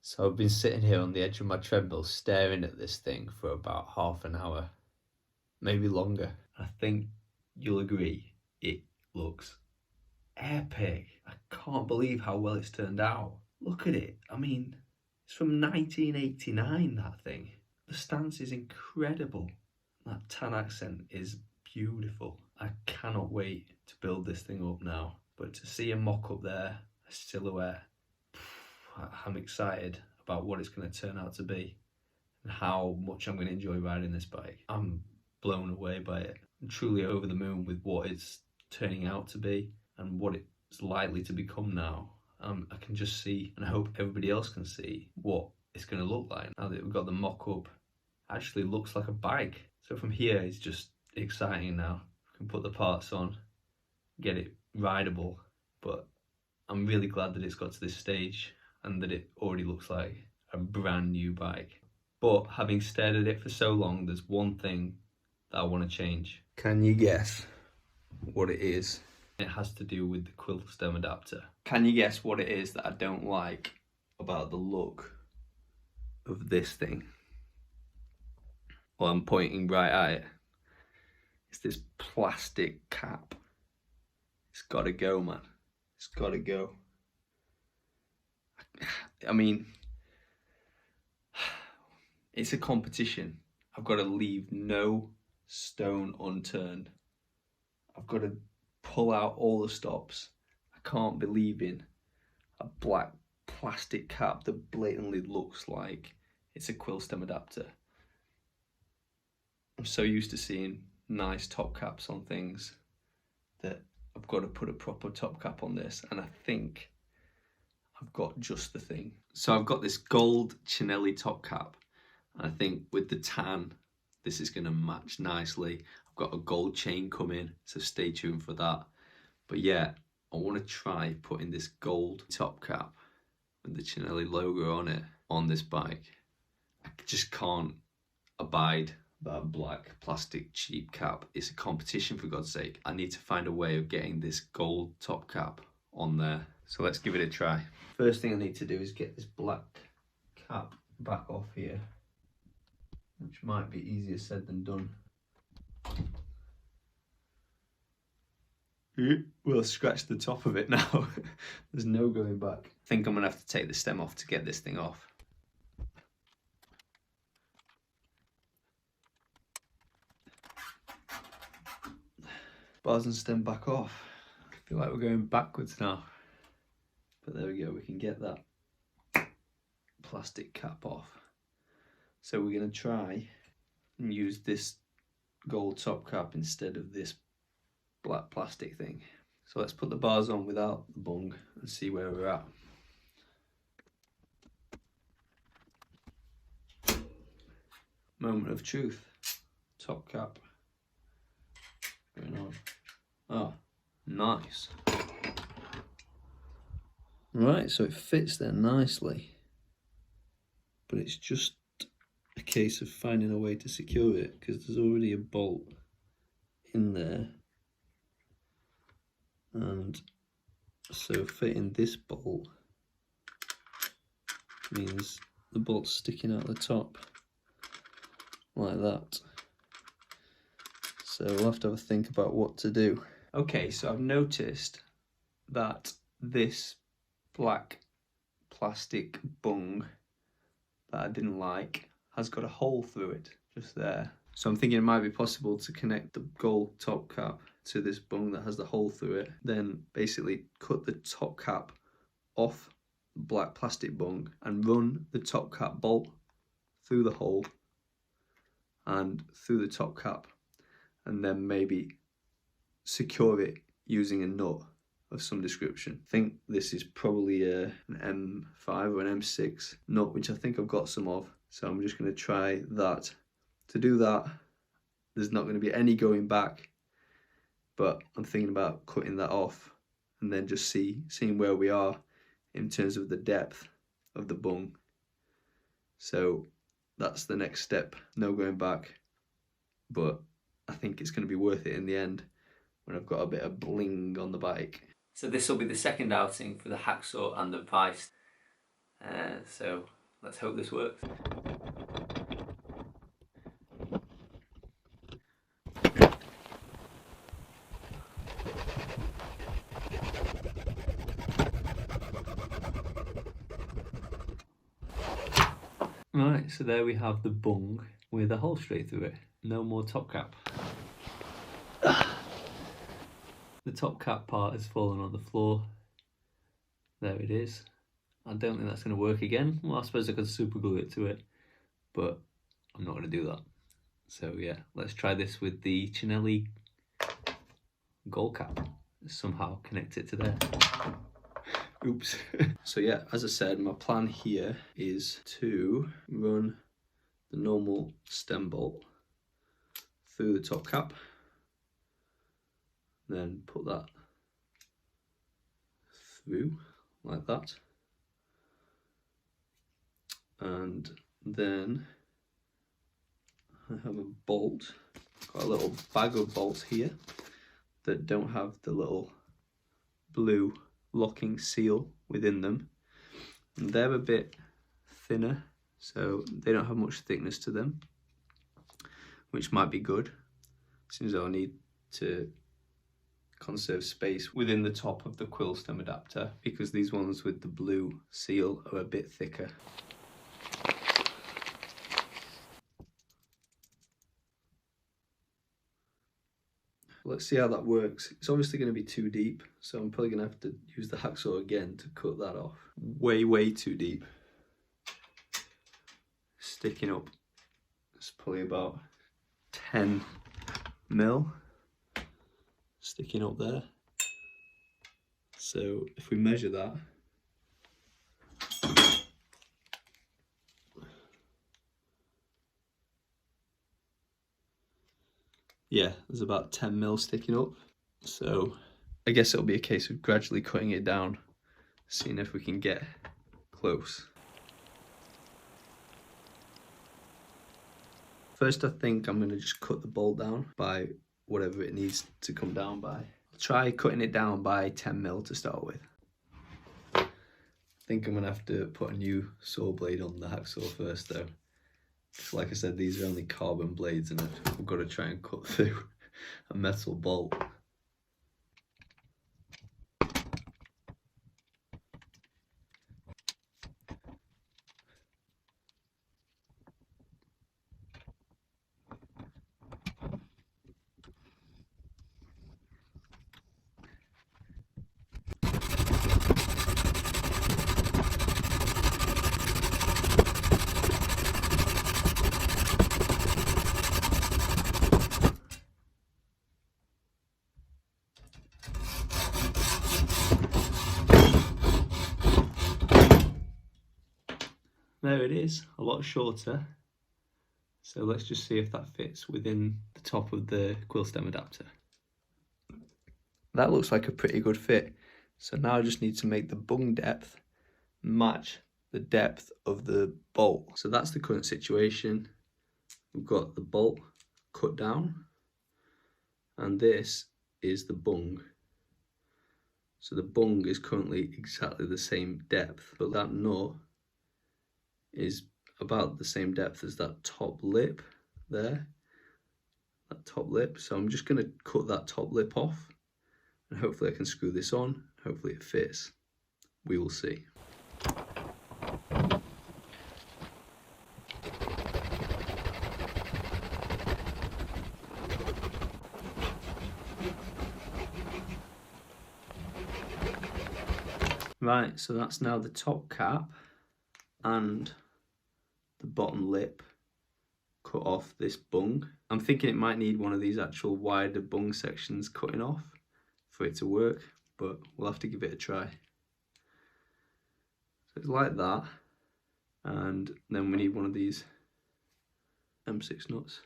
So I've been sitting here on the edge of my treadmill staring at this thing for about half an hour, maybe longer. I think you'll agree it looks epic. I can't believe how well it's turned out. Look at it. I mean, it's from 1989, that thing. The stance is incredible. That tan accent is beautiful. I cannot wait to build this thing up now. But to see a mock-up there, a silhouette, I'm excited about what it's going to turn out to be and how much I'm going to enjoy riding this bike. I'm blown away by it. I'm truly over the moon with what it's turning out to be and what it's likely to become now. I can just see, and I hope everybody else can see, what it's going to look like now that we've got the mock-up. Actually looks like a bike. So from here it's just exciting now. I can put the parts on, get it rideable, but I'm really glad that it's got to this stage and that it already looks like a brand new bike. But having stared at it for so long, there's one thing that I want to change. Can you guess what it is? It has to do with the quill stem adapter. Can you guess what it is that I don't like about the look of this thing? Well, I'm pointing right at it. It's this plastic cap. It's gotta go, man. It's gotta go. I mean, it's a competition. I've got to leave no stone unturned. I've got to pull out all the stops. I can't be leaving a black plastic cap that blatantly looks like it's a quill stem adapter. I'm so used to seeing nice top caps on things that I've got to put a proper top cap on this, and I think I've got just the thing. So I've got this gold Cinelli top cap. I think with the tan, this is going to match nicely. I've got a gold chain coming, so stay tuned for that. But yeah, I want to try putting this gold top cap with the Cinelli logo on it on this bike. I just can't abide that black plastic cheap cap. It's a competition, for God's sake. I need to find a way of getting this gold top cap on there. So let's give it a try. First thing I need to do is get this black cap back off here, which might be easier said than done. We'll scratch the top of it now. There's no going back. I think I'm gonna have to take the stem off to get this thing off. Bars and stem back off. I feel like we're going backwards now. But there we go, we can get that plastic cap off. So we're going to try and use this gold top cap instead of this black plastic thing. So let's put the bars on without the bung and see where we're at. Moment of truth. Top cap going on. Oh, nice. Right, so it fits there nicely, but it's just a case of finding a way to secure it because there's already a bolt in there, and so fitting this bolt means the bolt's sticking out the top like that. So we'll have to have a think about what to do. Okay, so I've noticed that this black plastic bung that I didn't like has got a hole through it just there. So I'm thinking it might be possible to connect the gold top cap to this bung that has the hole through it, then basically cut the top cap off the black plastic bung and run the top cap bolt through the hole and through the top cap, and then maybe secure it using a nut of some description. I think this is probably an M5 or an M6 nut, which I think I've got some of. So I'm just going to try that. To do that, there's not going to be any going back, but I'm thinking about cutting that off and then just seeing where we are in terms of the depth of the bung. So that's the next step, no going back, but I think it's going to be worth it in the end when I've got a bit of bling on the bike. So this will be the second outing for the Hacksaw and the Vice. So let's hope this works. Right, so there we have the bung with a hole straight through it. No more top cap. The top cap part has fallen on the floor. There it is. I don't think that's going to work again. Well, I suppose I could super glue it to it, but I'm not going to do that. So yeah, let's try this with the Cinelli goal cap. Somehow connect it to there. Oops. So yeah, as I said, my plan here is to run the normal stem bolt through the top cap, then put that through like that, and then I have a bolt, got a little bag of bolts here that don't have the little blue locking seal within them, and they're a bit thinner, so they don't have much thickness to them, which might be good since I'll need to conserve space within the top of the quill stem adapter, because these ones with the blue seal are a bit thicker. Let's see how that works. It's obviously going to be too deep, so I'm probably going to have to use the hacksaw again to cut that off. Way too deep. Sticking up. It's probably about 10 mil sticking up there. So if we measure that, yeah, there's about 10 mil sticking up. So I guess it'll be a case of gradually cutting it down, seeing if we can get close. First, I think I'm going to just cut the bolt down by whatever it needs to come down by. I'll try cutting it down by 10 mil to start with. I think I'm going to have to put a new saw blade on the hacksaw first though. Like I said, these are only carbon blades and I've got to try and cut through a metal bolt. There it is, a lot shorter. So let's just see if that fits within the top of the quill stem adapter. That looks like a pretty good fit. So now I just need to make the bung depth match the depth of the bolt. So that's the current situation. We've got the bolt cut down and this is the bung. So the bung is currently exactly the same depth, but that nut is about the same depth as that top lip there, that top lip. So I'm just going to cut that top lip off and hopefully I can screw this on, hopefully it fits. We will see. Right, so that's now the top cap and the bottom lip cut off this bung. I'm thinking it might need one of these actual wider bung sections cutting off for it to work, but we'll have to give it a try. So it's like that, and then we need one of these M6 nuts.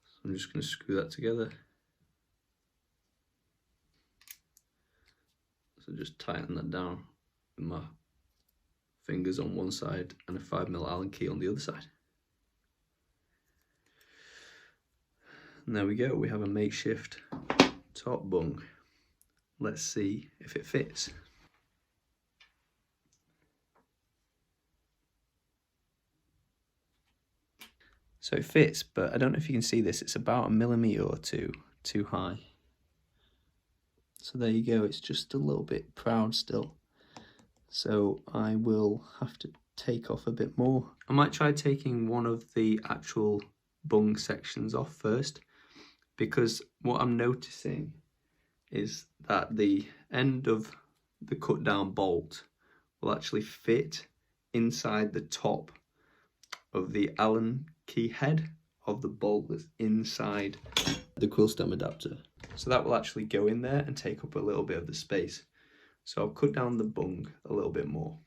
So I'm just going to screw that together. So just tighten that down with my fingers on one side and a 5mm Allen key on the other side. And there we go, we have a makeshift top bung. Let's see if it fits. So it fits, but I don't know if you can see this, it's about 1mm or two too high. So there you go, it's just a little bit proud still. So I will have to take off a bit more. I might try taking one of the actual bung sections off first, because what I'm noticing is that the end of the cut down bolt will actually fit inside the top of the Allen key head of the bolt that's inside the quill stem adapter. So that will actually go in there and take up a little bit of the space. So I'll cut down the bung a little bit more.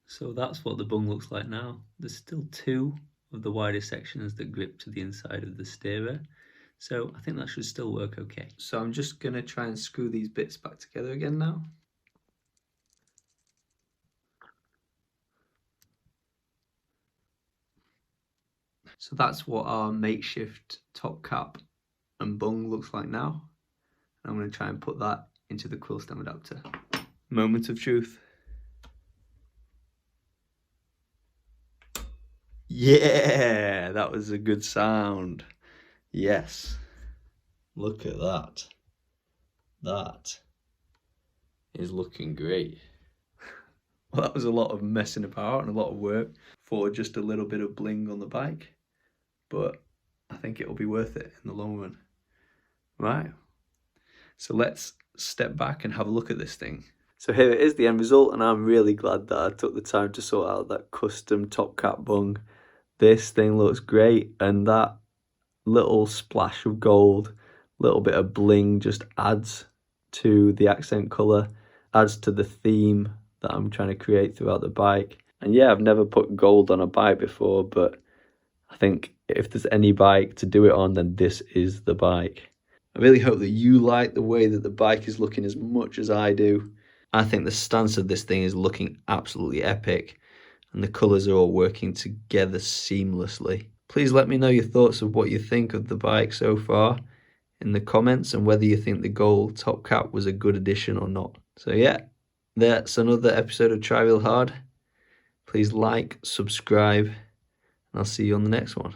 So that's what the bung looks like now. There's still two of the wider sections that grip to the inside of the steerer. So I think that should still work okay. So I'm just gonna try and screw these bits back together again now. So that's what our makeshift top cap and bung looks like now. I'm gonna try and put that into the quill stem adapter. Moment of truth. Yeah, that was a good sound. Yes. Look at that. That is looking great. Well, that was a lot of messing about and a lot of work for just a little bit of bling on the bike, but I think it'll be worth it in the long run. Right. So let's step back and have a look at this thing. So here it is, the end result, and I'm really glad that I took the time to sort out that custom top cap bung. This thing looks great, and that little splash of gold, little bit of bling just adds to the accent colour, adds to the theme that I'm trying to create throughout the bike. And yeah, I've never put gold on a bike before, but I think if there's any bike to do it on, then this is the bike. I really hope that you like the way that the bike is looking as much as I do. I think the stance of this thing is looking absolutely epic, and the colours are all working together seamlessly. Please let me know your thoughts of what you think of the bike so far in the comments, and whether you think the gold top cap was a good addition or not. So yeah, that's another episode of TriRealHard. Please like, subscribe, and I'll see you on the next one.